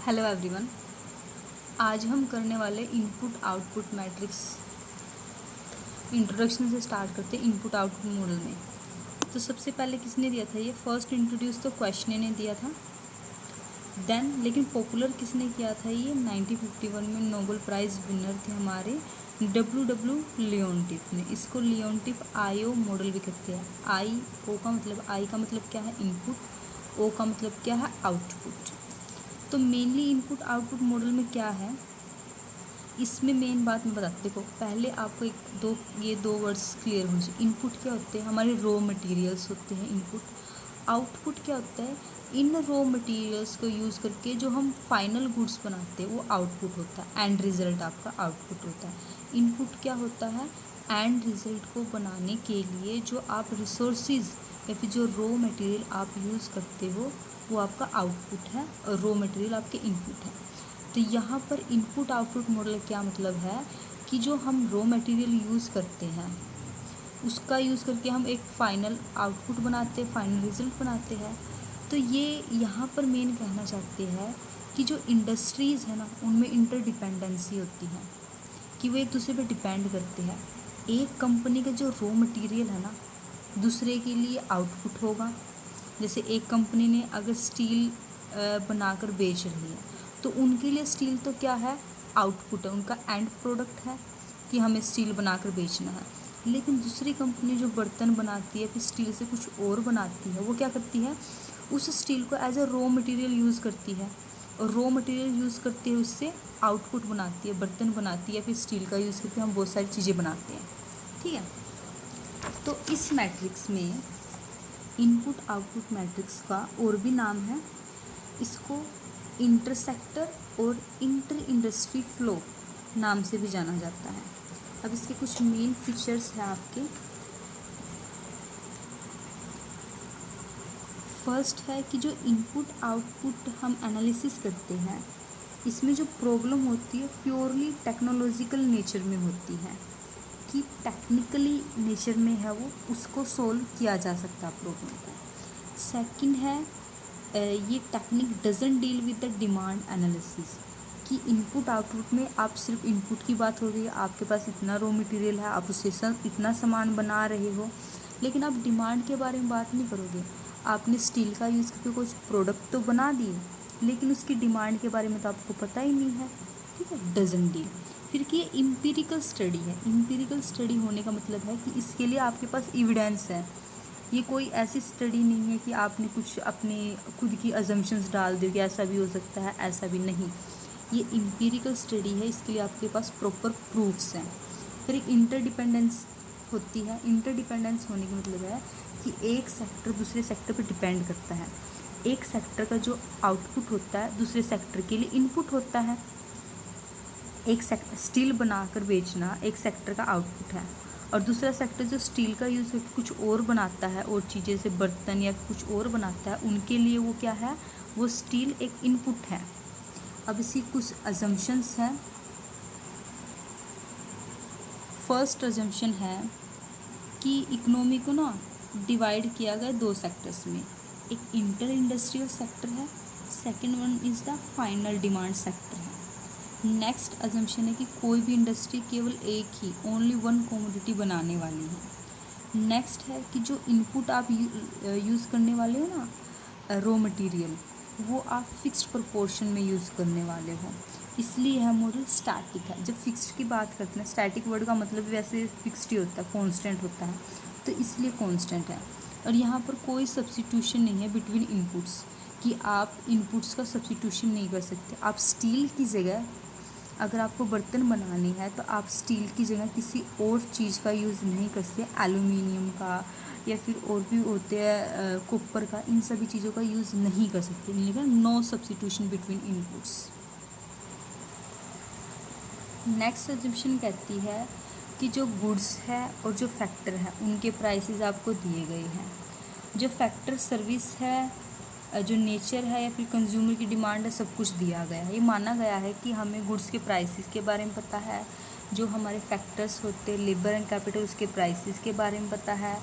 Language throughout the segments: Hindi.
Hello everyone. आज हम करने वाले इनपुट आउटपुट मैट्रिक्स इंट्रोडक्शन से स्टार्ट करते हैं इनपुट आउटपुट मॉडल में। तो सबसे पहले किसने दिया था ये फर्स्ट इंट्रोड्यूस तो क्वेश्चन ने दिया था। देन लेकिन पॉपुलर किसने किया था ये 1951 में नोबेल प्राइज़ विनर थे हमारे डब्ल्यू लियोनटिफ ने। इसको लियोनटिफ आईओ मॉडल भी कहते हैं। आई का मतलब क्या है इनपुट, ओ का मतलब क्या है आउटपुट। तो मेनली इनपुट आउटपुट मॉडल में क्या है, इसमें मेन बात मैं बताती। देखो पहले आपको ये दो वर्ड्स क्लियर होने चाहिए। इनपुट क्या होते हैं, हमारे रॉ मटेरियल्स होते हैं इनपुट। आउटपुट क्या होता है, इन रॉ मटेरियल्स को यूज़ करके जो हम फाइनल गुड्स बनाते हैं वो आउटपुट होता है। एंड रिजल्ट आपका आउटपुट होता है। इनपुट क्या होता है, एंड रिजल्ट को बनाने के लिए जो आप रिसोर्सेज या फिर जो रॉ मटेरियल आप यूज़ करते हो वो आपका आउटपुट है और रॉ मटेरियल आपके इनपुट है। तो यहाँ पर इनपुट आउटपुट मॉडल क्या मतलब है कि जो हम रॉ मटेरियल यूज़ करते हैं उसका यूज़ करके हम एक फ़ाइनल आउटपुट बनाते हैं, फाइनल रिजल्ट बनाते हैं। तो ये यहाँ पर मेन कहना चाहते हैं कि जो इंडस्ट्रीज़ है ना उनमें इंटरडिपेंडेंसी होती है कि वो एक दूसरे पे डिपेंड करते हैं। एक कंपनी का जो रॉ मटेरियल है ना दूसरे के लिए आउटपुट होगा। जैसे एक कंपनी ने अगर स्टील बनाकर बेच रही है तो उनके लिए स्टील तो क्या है, आउटपुट है, उनका एंड प्रोडक्ट है कि हमें स्टील बनाकर बेचना है। लेकिन दूसरी कंपनी जो बर्तन बनाती है फिर स्टील से कुछ और बनाती है, वो क्या करती है, उस स्टील को as a raw material use करती है और रॉ मटेरियल यूज़ करते हुए उससे आउटपुट बनाती है, बर्तन बनाती है, फिर स्टील का यूज़ करके हम बहुत सारी चीज़ें बनाते हैं। ठीक है। तो इस मैट्रिक्स में इनपुट आउटपुट मैट्रिक्स का और भी नाम है, इसको इंटरसेक्टर और इंटर इंडस्ट्री फ्लो नाम से भी जाना जाता है। अब इसके कुछ मेन फीचर्स हैं आपके। फर्स्ट है कि जो इनपुट आउटपुट हम एनालिसिस करते हैं इसमें जो प्रॉब्लम होती है प्योरली टेक्नोलॉजिकल नेचर में होती है कि टेक्निकली नेचर में है वो, उसको सोल्व किया जा सकता है प्रॉब्लम को। सेकंड है ये technique doesn't deal with the demand analysis कि इनपुट आउटपुट में आप सिर्फ इनपुट की बात हो रही है, आपके पास इतना रॉ मटेरियल है, आप उससे इतना सामान बना रहे हो, लेकिन आप डिमांड के बारे में बात नहीं करोगे। आपने स्टील का यूज़ करके कुछ प्रोडक्ट तो बना दिए लेकिन उसकी डिमांड के बारे में तो आपको पता ही नहीं है। ठीक है, डजंट डील। फिर कि ये इम्पीरिकल स्टडी है। इम्पीरिकल स्टडी होने का मतलब है कि इसके लिए आपके पास एविडेंस है। ये कोई ऐसी स्टडी नहीं है कि आपने कुछ अपने खुद की अजम्पशंस डाल दी कि ऐसा भी हो सकता है, ऐसा भी नहीं। ये इम्पीरिकल स्टडी है, इसके लिए आपके पास प्रॉपर प्रूफ्स हैं। फिर एक इंटरडिपेंडेंस होती है। इंटरडिपेंडेंस होने का मतलब है कि एक सेक्टर दूसरे सेक्टर पर डिपेंड करता है। एक सेक्टर का जो आउटपुट होता है दूसरे सेक्टर के लिए इनपुट होता है। एक सेक्टर स्टील बनाकर बेचना एक सेक्टर का आउटपुट है और दूसरा सेक्टर जो स्टील का यूज़ करके कुछ और बनाता है और चीज़ें से बर्तन या कुछ और बनाता है, उनके लिए वो क्या है, वो स्टील एक इनपुट है। अब इसकी कुछ अजम्पशंस हैं। फर्स्ट अजम्पशन है कि इकोनॉमी को ना डिवाइड किया गया दो सेक्टर्स में, एक इंटर इंडस्ट्रियल सेक्टर है, second one is the final demand sector है। नेक्स्ट अजम्पशन है कि कोई भी इंडस्ट्री केवल एक ही ओनली वन कमोडिटी बनाने वाली है। नेक्स्ट है कि जो इनपुट आप यूज़ करने वाले हो ना रॉ मटेरियल, वो आप फिक्स्ड प्रोपोर्शन में यूज़ करने वाले हो, इसलिए यह मॉडल स्टैटिक है। जब फिक्स्ड की बात करते हैं, स्टैटिक वर्ड का मतलब वैसे फिक्स्ड ही होता है, कॉन्स्टेंट होता है, तो इसलिए कॉन्स्टेंट है। और यहाँ पर कोई सब्स्टिट्यूशन नहीं है बिटवीन इनपुट्स कि आप इनपुट्स का सब्स्टिट्यूशन नहीं कर सकते। आप स्टील की जगह अगर आपको बर्तन बनानी है तो आप स्टील की जगह किसी और चीज़ का यूज़ नहीं कर सकते, एल्युमिनियम का या फिर और भी होते हैं कॉपर का, इन सभी चीज़ों का यूज़ नहीं कर सकते। लेकिन no substitution between inputs. Next exhibition कहती है कि जो गुड्स है और जो फैक्टर है उनके प्राइसेस आपको दिए गए हैं। जो फैक्टर सर्विस है, जो नेचर है या फिर कंज्यूमर की डिमांड है, सब कुछ दिया गया है। ये माना गया है कि हमें गुड्स के प्राइसेस के बारे में पता है, जो हमारे फैक्टर्स होते हैं लेबर एंड कैपिटल उसके प्राइसेस के बारे में पता है,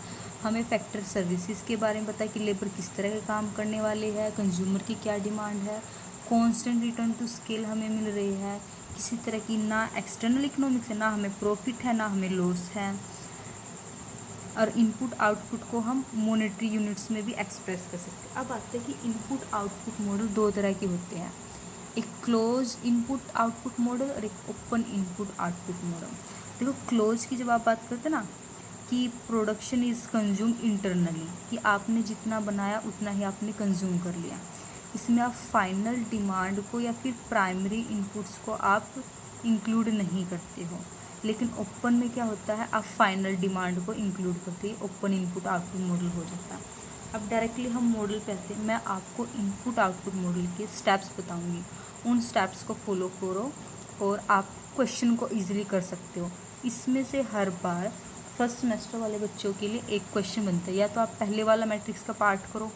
हमें फैक्टर सर्विसेज के बारे में पता है कि लेबर किस तरह के काम करने वाले हैं, कंज्यूमर की क्या डिमांड है, कांस्टेंट रिटर्न टू स्केल हमें मिल रही है, किसी तरह की ना एक्सटर्नल इकोनॉमिक्स है, ना हमें प्रॉफिट है, ना हमें लॉस है। और इनपुट आउटपुट को हम मॉनेटरी यूनिट्स में भी एक्सप्रेस कर सकते हैं। अब आते हैं कि इनपुट आउटपुट मॉडल दो तरह के होते हैं, एक क्लोज इनपुट आउटपुट मॉडल और एक ओपन इनपुट आउटपुट मॉडल। देखो क्लोज की जब आप बात करते हैं ना कि प्रोडक्शन इज़ कंज्यूम इंटरनली, कि आपने जितना बनाया उतना ही आपने कंज्यूम कर लिया, इसमें आप फाइनल डिमांड को या फिर प्राइमरी इनपुट्स को आप इंक्लूड नहीं करते हो। लेकिन ओपन में क्या होता है, आप फाइनल डिमांड को इंक्लूड करते हैं, ओपन इनपुट आउटपुट मॉडल हो जाता है। अब डायरेक्टली हम मॉडल पे आते हैं, मैं आपको इनपुट आउटपुट मॉडल के स्टेप्स बताऊंगी, उन स्टेप्स को फॉलो करो और आप क्वेश्चन को ईजिली कर सकते हो। इसमें से हर बार फर्स्ट सेमेस्टर वाले बच्चों के लिए एक क्वेश्चन बनता है, या तो आप पहले वाला मैट्रिक्स का पार्ट करो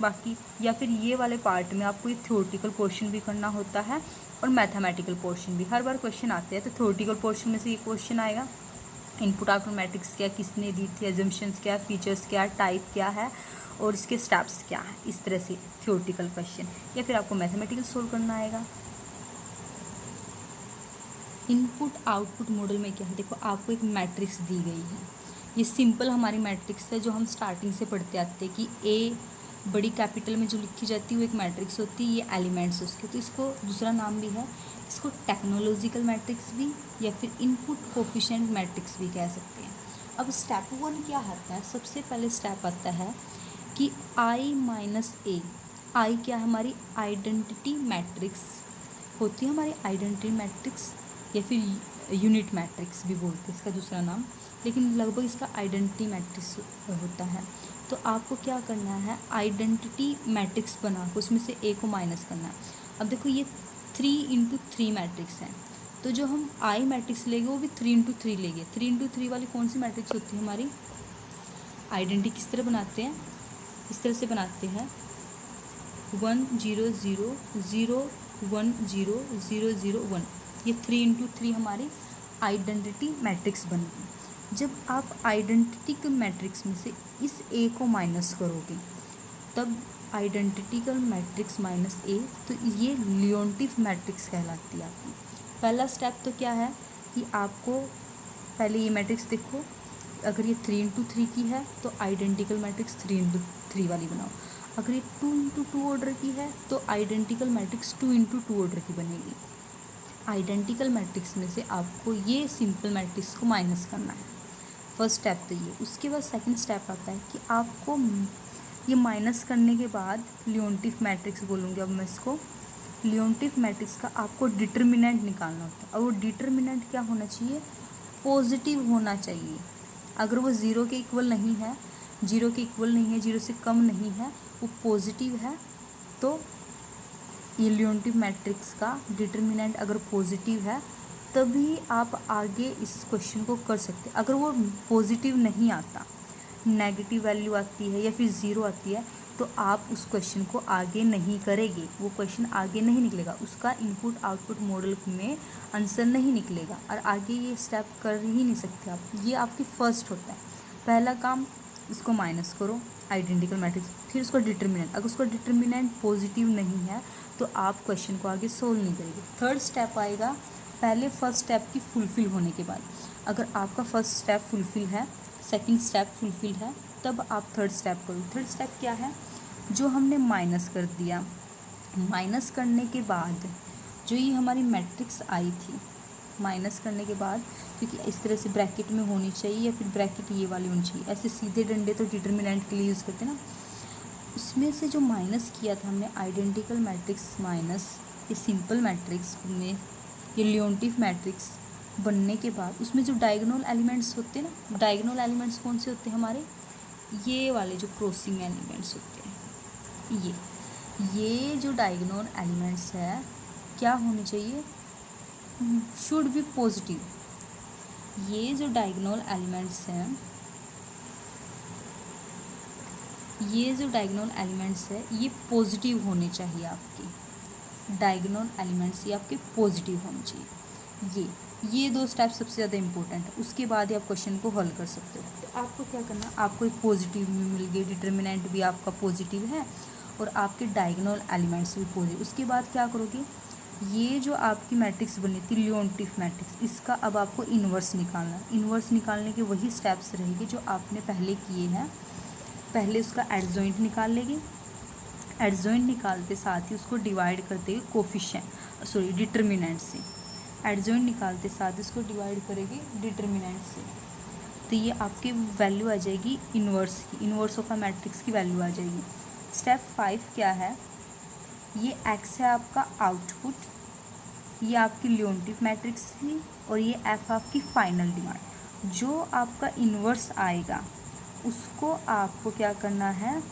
बाकी, या फिर ये वाले पार्ट में आपको ये थ्योरेटिकल पोर्शन भी करना होता है और मैथमेटिकल पोर्शन भी। हर बार क्वेश्चन आते हैं, तो थ्योरेटिकल पोर्शन में से ये क्वेश्चन आएगा, इनपुट आउटपुट मैट्रिक्स क्या, किसने दी थी, एजम्पशंस क्या, फीचर्स क्या, टाइप क्या है और इसके स्टेप्स क्या है, इस तरह से थ्योरेटिकल क्वेश्चन। या फिर आपको मैथमेटिकल सोल्व करना आएगा। इनपुट आउटपुट मॉडल में क्या है, देखो आपको एक मैट्रिक्स दी गई है, ये सिंपल हमारी मैट्रिक्स है जो हम स्टार्टिंग से पढ़ते आते हैं कि ए बड़ी कैपिटल में जो लिखी जाती है वो एक मैट्रिक्स होती है, ये एलिमेंट्स उसके, तो इसको दूसरा नाम भी है, इसको टेक्नोलॉजिकल मैट्रिक्स भी या फिर इनपुट कोफिशिएंट मैट्रिक्स भी कह सकते हैं। अब स्टेप 1 क्या आता है, सबसे पहले स्टेप आता है कि आई माइनस ए, आई क्या है, हमारी आइडेंटिटी मैट्रिक्स होती है, हमारी आइडेंटिटी मैट्रिक्स या फिर यूनिट मैट्रिक्स भी बोलते हैं इसका दूसरा नाम, लेकिन लगभग इसका आइडेंटिटी मैट्रिक्स होता है। तो आपको क्या करना है, आइडेंटिटी मैट्रिक्स बना के उसमें से ए को माइनस करना है। अब देखो ये 3×3 मैट्रिक्स है, तो जो हम आई मैट्रिक्स लेंगे वो भी 3×3 लेंगे। 3×3 वाली कौन सी मैट्रिक्स होती है हमारी, आइडेंटिटी किस तरह बनाते हैं, इस तरह से बनाते हैं 1 0 0 0 1 0 0 0 1, ये 3×3 हमारी आइडेंटिटी मैट्रिक्स बनेगी। जब आप आइडेंटिटी मैट्रिक्स में से इस ए को माइनस करोगे तब आइडेंटिकल मैट्रिक्स माइनस ए, तो ये लियोन्टिफ मैट्रिक्स कहलाती है आपकी। पहला स्टेप तो क्या है कि आपको पहले ये मैट्रिक्स देखो, अगर ये 3×3 की है तो आइडेंटिकल मैट्रिक्स 3×3 वाली बनाओ, अगर ये 2×2 ऑर्डर की है तो आइडेंटिकल मैट्रिक्स 2×2 ऑर्डर की बनेगी। आइडेंटिकल मैट्रिक्स में से आपको ये सिंपल मैट्रिक्स को माइनस करना है, फर्स्ट स्टेप तो ये। उसके बाद सेकंड स्टेप आता है कि आपको ये माइनस करने के बाद लियोन्टिफ मैट्रिक्स बोलूँगी अब मैं इसको, लियोन्टिफ मैट्रिक्स का आपको डिटर्मिनेंट निकालना होता है, और वो डिटर्मिनेंट क्या होना चाहिए, पॉजिटिव होना चाहिए। अगर वो ज़ीरो के इक्वल नहीं है, ज़ीरो के इक्वल नहीं है, ज़ीरो से कम नहीं है, वो पॉजिटिव है, तो ये लियोन्टिफ मैट्रिक्स का डिटर्मिनेंट अगर पॉजिटिव है तभी आप आगे इस क्वेश्चन को कर सकते हैं। अगर वो पॉजिटिव नहीं आता, नेगेटिव वैल्यू आती है या फिर ज़ीरो आती है, तो आप उस क्वेश्चन को आगे नहीं करेंगे, वो क्वेश्चन आगे नहीं निकलेगा, उसका इनपुट आउटपुट मॉडल में आंसर नहीं निकलेगा और आगे ये स्टेप कर ही नहीं सकते आप। ये आपकी फर्स्ट होता है, पहला काम इसको माइनस करो आइडेंटिकल मैट्रिक्स, फिर उसका डिटर्मिनेंट, अगर उसका डिटर्मिनेंट पॉजिटिव नहीं है तो आप क्वेश्चन को आगे सोल्व नहीं करेंगे। थर्ड स्टेप आएगा पहले फर्स्ट स्टेप की फुलफ़िल होने के बाद, अगर आपका फर्स्ट स्टेप फुलफ़िल है, सेकंड स्टेप फुलफ़िल है, तब आप थर्ड स्टेप करो। थर्ड स्टेप क्या है, जो हमने माइनस कर दिया, माइनस करने के बाद जो ये हमारी मैट्रिक्स आई थी, माइनस करने के बाद, क्योंकि इस तरह से ब्रैकेट में होनी चाहिए या फिर ब्रैकेट ये वाली होनी चाहिए, ऐसे सीधे डंडे तो डिटर्मिनेंट के लिए यूज़ करते हैं ना, उसमें से जो माइनस किया था हमने आइडेंटिकल मैट्रिक्स माइनस ये सिंपल मैट्रिक्स में ये लियोन्टिफ मैट्रिक्स बनने के बाद उसमें जो डायगोनल एलिमेंट्स होते हैं ना, डायगोनल एलिमेंट्स कौन से होते हैं हमारे, ये वाले जो क्रॉसिंग एलिमेंट्स होते हैं, ये जो डायगोनल एलिमेंट्स है क्या होने चाहिए, शुड बी पॉजिटिव। ये जो डायगोनल एलिमेंट्स हैं, ये जो डायगोनल एलिमेंट्स है ये पॉजिटिव होने चाहिए, आपके डायगोनल एलिमेंट्स ये आपके पॉजिटिव होने चाहिए। ये दो स्टेप सबसे ज़्यादा इंपॉर्टेंट है, उसके बाद ही आप क्वेश्चन को हल कर सकते हो। तो आपको क्या करना, आपको एक पॉजिटिव में मिल गई, डिटर्मिनेंट भी आपका पॉजिटिव है और आपके डायगोनल एलिमेंट्स भी पॉजिटिव। उसके बाद क्या करोगे, ये जो आपकी मैट्रिक्स बनी थी लियोनटिफ मैट्रिक्स, इसका अब आपको इन्वर्स निकालना है। इन्वर्स निकालने के वही स्टेप्स रहेंगे जो आपने पहले किए हैं। पहले उसका एडजॉइंट निकाल लेंगे, एडजॉइंट निकालते साथ ही उसको डिवाइड करते हुए कोफिशिएंट डिटर्मिनेंट से, एडजॉइंट निकालते साथ इसको डिवाइड करेंगे डिटर्मिनेंट से, तो ये आपकी वैल्यू आ जाएगी इन्वर्स की, इन्वर्स ऑफ अ मैट्रिक्स की वैल्यू आ जाएगी। स्टेप 5 क्या है, ये एक्स है आपका आउटपुट, ये आपकी लियोनटिफ मैट्रिक्स थी, और ये एफ आपकी फाइनल डिमांड। जो आपका इन्वर्स आएगा उसको आपको क्या करना है,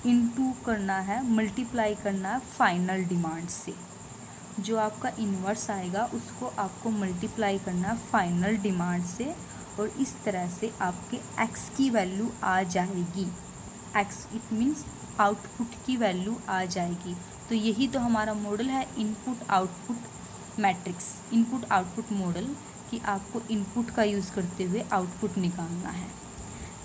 इनटू करना है, मल्टीप्लाई करना है फाइनल डिमांड से। जो आपका इन्वर्स आएगा उसको आपको मल्टीप्लाई करना है फाइनल डिमांड से, और इस तरह से आपके एक्स की वैल्यू आ जाएगी। एक्स इट मीन्स आउटपुट की वैल्यू आ जाएगी। तो यही तो हमारा मॉडल है input output matrix, input output model, कि आपको इनपुट का यूज़ करते हुए आउटपुट निकालना है।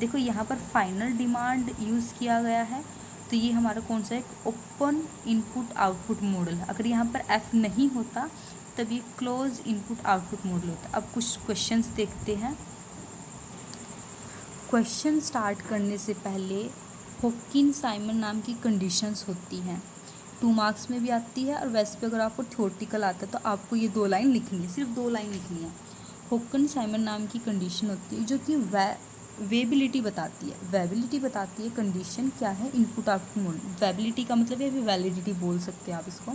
देखो यहाँ पर फाइनल डिमांड यूज़ किया गया है, तो ये हमारा कौन सा एक ओपन इनपुट आउटपुट मॉडल है। अगर यहाँ पर एफ नहीं होता तब ये क्लोज इनपुट आउटपुट मॉडल होता। अब कुछ क्वेश्चंस देखते हैं। क्वेश्चन स्टार्ट करने से पहले हॉकिन साइमन नाम की कंडीशंस होती हैं, 2 मार्क्स में भी आती है, और वैसे भी अगर आपको थ्योरेटिकल आता है तो आपको ये 2 लाइन लिखनी है, सिर्फ 2 लाइन लिखनी है। हॉकिन साइमन नाम की कंडीशन होती है जो कि वेबिलिटी बताती है। वेबिलिटी बताती है कंडीशन क्या है, इनपुट आउटपुट मॉडल। वेबिलिटी का मतलब है वैलिडिटी बोल सकते हैं आप इसको,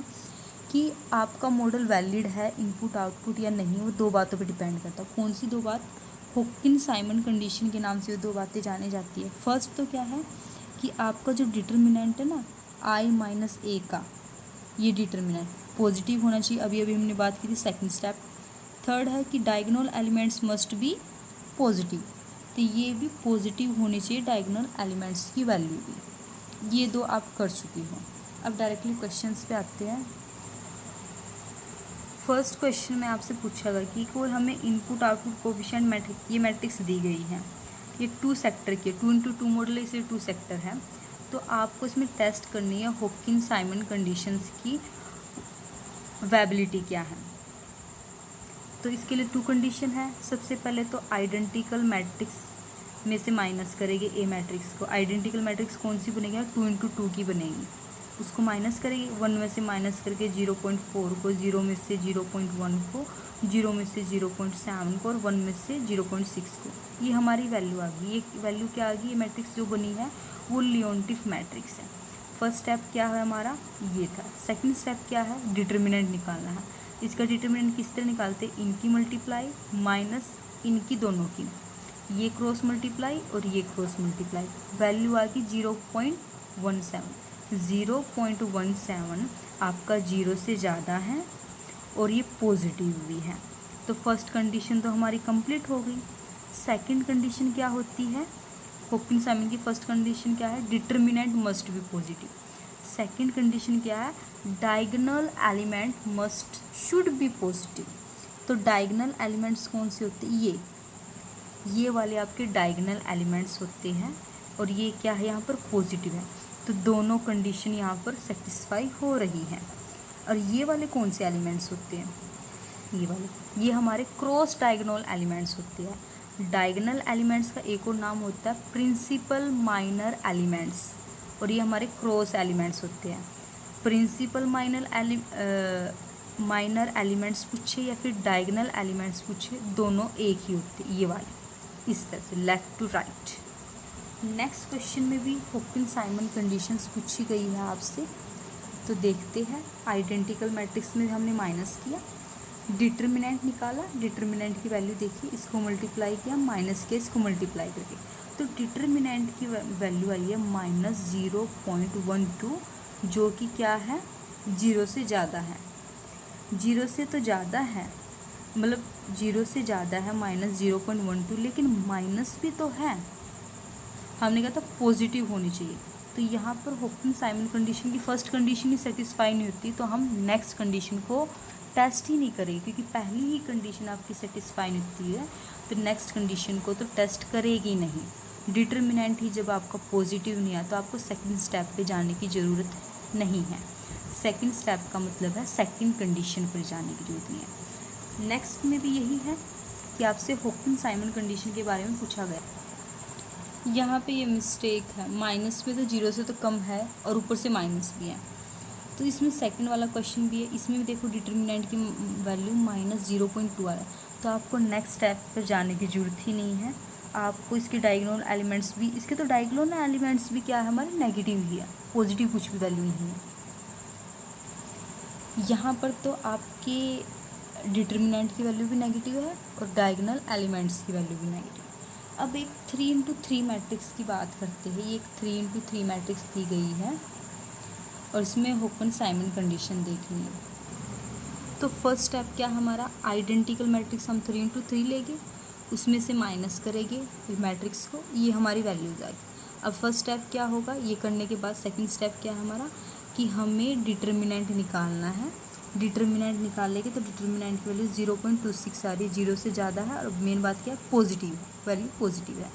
कि आपका मॉडल वैलिड है इनपुट आउटपुट या नहीं। वो 2 बातों पर डिपेंड करता है। कौन सी 2 बात, हॉकिन साइमन कंडीशन के नाम से वो 2 बातें जानी जाती है। फर्स्ट तो क्या है कि आपका जो डिटर्मिनेंट है ना i-a का, ये डिटर्मिनेंट पॉजिटिव होना चाहिए। अभी हमने बात की थी सेकंड स्टेप। थर्ड है कि diagonal elements must be positive, तो ये भी पॉजिटिव होनी चाहिए डायगोनल एलिमेंट्स की वैल्यू भी। ये 2 आप कर चुकी हो। अब डायरेक्टली क्वेश्चंस पे आते हैं। फर्स्ट क्वेश्चन में आपसे पूछा गया कि कोई हमें इनपुट आउटपुट कोफिशिएंट मैट्रिक्स, ये मैट्रिक्स दी गई है, ये 2 सेक्टर की 2x2 मॉडल है, इसे 2 सेक्टर है। तो आपको इसमें टेस्ट करनी है हॉकिन साइमन कंडीशंस की वेबिलिटी क्या है। तो इसके लिए 2 कंडीशन है। सबसे पहले तो आइडेंटिकल मैट्रिक्स में से माइनस करेंगे ए मैट्रिक्स को। आइडेंटिकल मैट्रिक्स कौन सी बनेगी, 2x2 की बनेगी, उसको माइनस करेंगे। 1 में से माइनस करके 0.4 को, 0 में से 0.1 को, 0 में से 0.7 को, और 1 में से 0.6 को। ये हमारी वैल्यू आ गई। ये वैल्यू क्या आ गई, ये मैट्रिक्स जो बनी है वो लियोनटिफ मैट्रिक्स है। फर्स्ट स्टेप क्या है हमारा, ये था। सेकंड स्टेप क्या है, डिटर्मिनेंट निकालना है। इसका डिटर्मिनेंट किस तरह निकालते हैं, इनकी मल्टीप्लाई माइनस इनकी दोनों की, ये क्रॉस मल्टीप्लाई और ये क्रॉस मल्टीप्लाई, वैल्यू आ गई 0.17। 0.17 आपका 0 से ज़्यादा है और ये पॉजिटिव भी है। तो फर्स्ट कंडीशन तो हमारी कंप्लीट हो गई। सेकंड कंडीशन क्या होती है, हॉकिन साइमन की फर्स्ट कंडीशन क्या है, determinant must be positive. Second condition क्या है, diagonal element must should be positive. तो डायगोनल एलिमेंट्स कौन से होते हैं, ये वाले आपके डायगोनल एलिमेंट्स होते हैं, और ये क्या है यहाँ पर पॉजिटिव है। तो दोनों कंडीशन यहाँ पर सेटिस्फाई हो रही हैं। और ये वाले कौन से एलिमेंट्स होते हैं, ये वाले, ये हमारे क्रॉस डायगोनल एलिमेंट्स होते हैं। डायगोनल एलिमेंट्स का एक और नाम होता है प्रिंसिपल माइनर एलिमेंट्स, और ये हमारे क्रॉस एलिमेंट्स होते हैं। प्रिंसिपल माइनर एलिमेंट्स पूछे या फिर डायगोनल एलिमेंट्स पूछे, दोनों एक ही होते हैं, ये वाले, इस तरह से left to right. Next question में भी हॉकिन साइमन कंडीशंस पूछी गई है आपसे, तो देखते हैं। आइडेंटिकल मैट्रिक्स में हमने माइनस किया, डिटर्मिनेंट निकाला, डिटर्मिनेंट की वैल्यू देखी, इसको मल्टीप्लाई किया, माइनस किया, इसको मल्टीप्लाई करके, तो डिटर्मिनेंट की वैल्यू आई है -0.12, जो कि क्या है, 0 से ज़्यादा है। 0 से तो ज़्यादा है, मतलब 0 से ज़्यादा है -0.12, लेकिन माइनस भी तो है। हमने कहा था पॉजिटिव होनी चाहिए। तो यहाँ पर हॉकिन साइमन कंडीशन की फर्स्ट कंडीशन ही सेटिस्फाई नहीं होती, तो हम नेक्स्ट कंडीशन को टेस्ट ही नहीं करेगी, क्योंकि पहली ही कंडीशन आपकी सेटिस्फाई नहीं होती है, तो नेक्स्ट कंडीशन को तो टेस्ट करेगी नहीं। डिटर्मिनेंट ही जब आपका पॉजिटिव नहीं आया तो आपको सेकंड स्टेप पे जाने की ज़रूरत नहीं है। सेकंड स्टेप का मतलब है सेकंड कंडीशन पर जाने की जरूरत नहीं है। नेक्स्ट में भी यही है कि आपसे हॉकिन-साइमन कंडीशन के बारे में पूछा गया। यहाँ पे ये मिस्टेक है, माइनस में तो 0 से तो कम है और ऊपर से माइनस भी है, तो इसमें सेकंड वाला क्वेश्चन भी है। इसमें भी देखो डिटर्मिनेंट की वैल्यू -0.2 आ रहा है, तो आपको नेक्स्ट स्टेप पर जाने की ज़रूरत ही नहीं है। आपको इसके डायगोनल एलिमेंट्स भी, इसके तो डायगोनल एलिमेंट्स भी क्या है हमारे, नेगेटिव ही है, पॉजिटिव कुछ भी वैल्यू नहीं है। यहाँ पर तो आपके डिटर्मिनेंट की वैल्यू भी नेगेटिव है और डायगोनल एलिमेंट्स की वैल्यू भी नेगेटिव है। अब एक 3×3 मैट्रिक्स की बात करते हैं। ये एक 3×3 मैट्रिक्स दी गई है और इसमें हॉकिन-साइमन कंडीशन देखनी है। तो फर्स्ट स्टेप क्या हमारा, आइडेंटिकल मैट्रिक्स हम 3×3 लेंगे, उसमें से माइनस करेंगे मैट्रिक्स को, ये हमारी वैल्यूज आएगी। अब फर्स्ट स्टेप क्या होगा, ये करने के बाद सेकंड स्टेप क्या है हमारा कि हमें डिटर्मिनेंट निकालना है। डिटर्मिनेंट निकालेंगे तो डिटर्मिनेंट की वैल्यू 0.26 आ रही है, 0 से ज़्यादा है और मेन बात क्या है, पॉजिटिव वैल्यू पॉजिटिव है।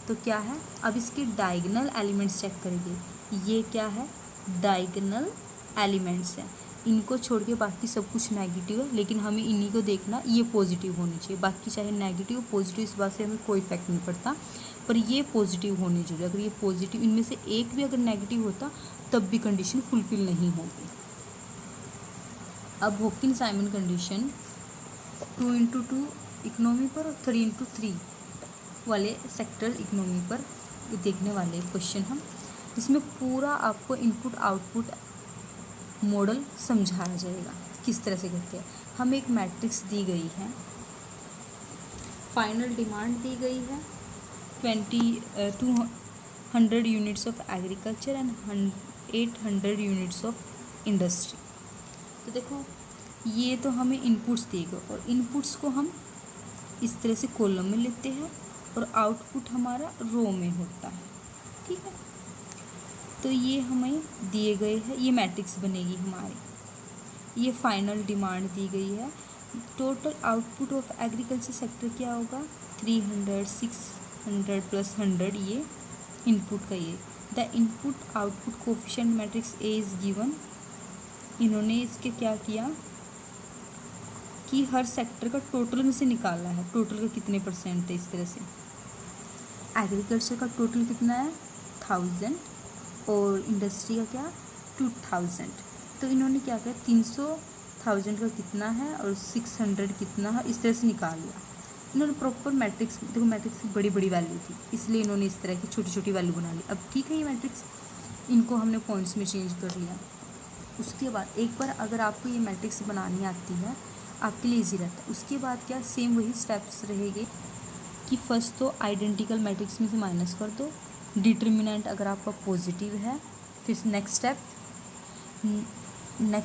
तो क्या है, अब इसके डायगोनल एलिमेंट्स चेक करेंगे। ये क्या है, डायगोनल एलिमेंट्स हैं, इनको छोड़ के बाकी सब कुछ नेगेटिव है, लेकिन हमें इन्हीं को देखना, ये पॉजिटिव होनी चाहिए। बाकी चाहे नेगेटिव पॉजिटिव इस बात से हमें कोई इफेक्ट नहीं पड़ता, पर ये पॉजिटिव होनी चाहिए। अगर ये पॉजिटिव, इनमें से एक भी अगर नेगेटिव होता तब भी कंडीशन फुलफिल नहीं होगी। अब हॉकिन-साइमन कंडीशन 2×2 इकोनॉमी पर और 3×3 वाले सेक्टर इकोनॉमी पर देखने वाले क्वेश्चन हम, इसमें पूरा आपको इनपुट आउटपुट मॉडल समझाया जाएगा किस तरह से करते हैं। हमें एक मैट्रिक्स दी गई है, फाइनल डिमांड दी गई है 200 units of agriculture and 800 units of industry. तो देखो ये तो हमें इनपुट्स देगा और इनपुट्स को हम इस तरह से कॉलम में लेते हैं और आउटपुट हमारा रो में होता है, ठीक है। तो ये हमें दिए गए हैं, ये मैट्रिक्स बनेगी हमारी। ये फाइनल डिमांड दी गई है। Total output of agriculture sector क्या होगा, 300, 600 + 100, ये इनपुट का ये। The input output coefficient matrix A is given. इन्होंने इसके क्या किया कि हर सेक्टर का टोटल में से निकाला है, टोटल का कितने % है। इस तरह से एग्रीकल्चर का टोटल कितना है 1000 और इंडस्ट्री का क्या 2000। तो इन्होंने क्या किया 300,000 का कितना है और 600 कितना है, इस तरह से निकाल लिया इन्होंने प्रॉपर मैट्रिक्स। देखो मैट्रिक्स की बड़ी बड़ी वैल्यू थी, इसलिए इन्होंने इस तरह की छोटी छोटी वैल्यू बना ली। अब ठीक है, ये मैट्रिक्स इनको हमने पॉइंट्स में चेंज कर लिया। उसके बाद एक बार अगर आपको ये मैट्रिक्स बनानी आती है, आपके लिए ईजी रहता है। उसके बाद क्या, सेम वही स्टेप्स रहेंगे कि फर्स्ट तो आइडेंटिकल मैट्रिक्स में से माइनस कर दो, डिटर्मिनेंट अगर आपका पॉजिटिव है, फिर नेक्स्ट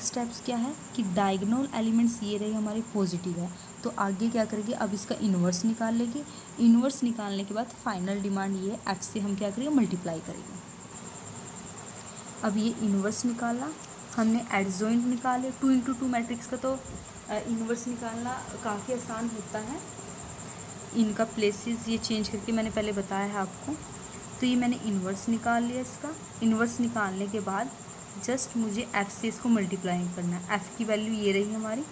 स्टेप्स क्या है कि डायगोनल एलिमेंट्स ये रहे हमारे पॉजिटिव है, तो आगे क्या करेंगे, अब इसका इन्वर्स निकाल लेंगे। इन्वर्स निकालने के बाद फाइनल डिमांड ये एफ से हम क्या करेंगे, मल्टीप्लाई करेंगे। अब ये इन्वर्स निकाला हमने, एडजॉइंट निकाले। 2×2 मैट्रिक्स का तो इन्वर्स निकालना काफ़ी आसान होता है, इनका प्लेसेस ये चेंज करके मैंने पहले बताया है आपको। तो ये मैंने इन्वर्स निकाल लिया इसका। इन्वर्स निकालने के बाद जस्ट मुझे एफ़ से इसको मल्टीप्लाई करना है। एफ़ की वैल्यू ये रही हमारी,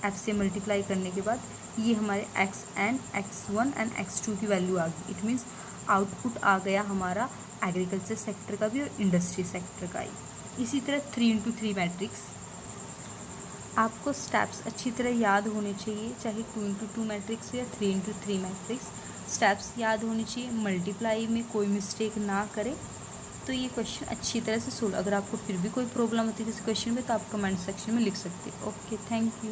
एफ़ से मल्टीप्लाई करने के बाद ये हमारे x1 एंड x2 की वैल्यू आ गई। इट मीन्स आउटपुट आ गया हमारा एग्रीकल्चर सेक्टर का भी और इंडस्ट्री सेक्टर का ही। इसी तरह 3×3 मैट्रिक्स, आपको स्टेप्स अच्छी तरह याद होने चाहिए, चाहे 2×2 मैट्रिक्स या 3×3 मैट्रिक्स, स्टेप्स याद होनी चाहिए। मल्टीप्लाई में कोई मिस्टेक ना करें, तो ये क्वेश्चन अच्छी तरह से सोल्व। अगर आपको फिर भी कोई प्रॉब्लम होती है किसी क्वेश्चन में, तो आप कमेंट सेक्शन में लिख सकते हैं। Okay, thank you.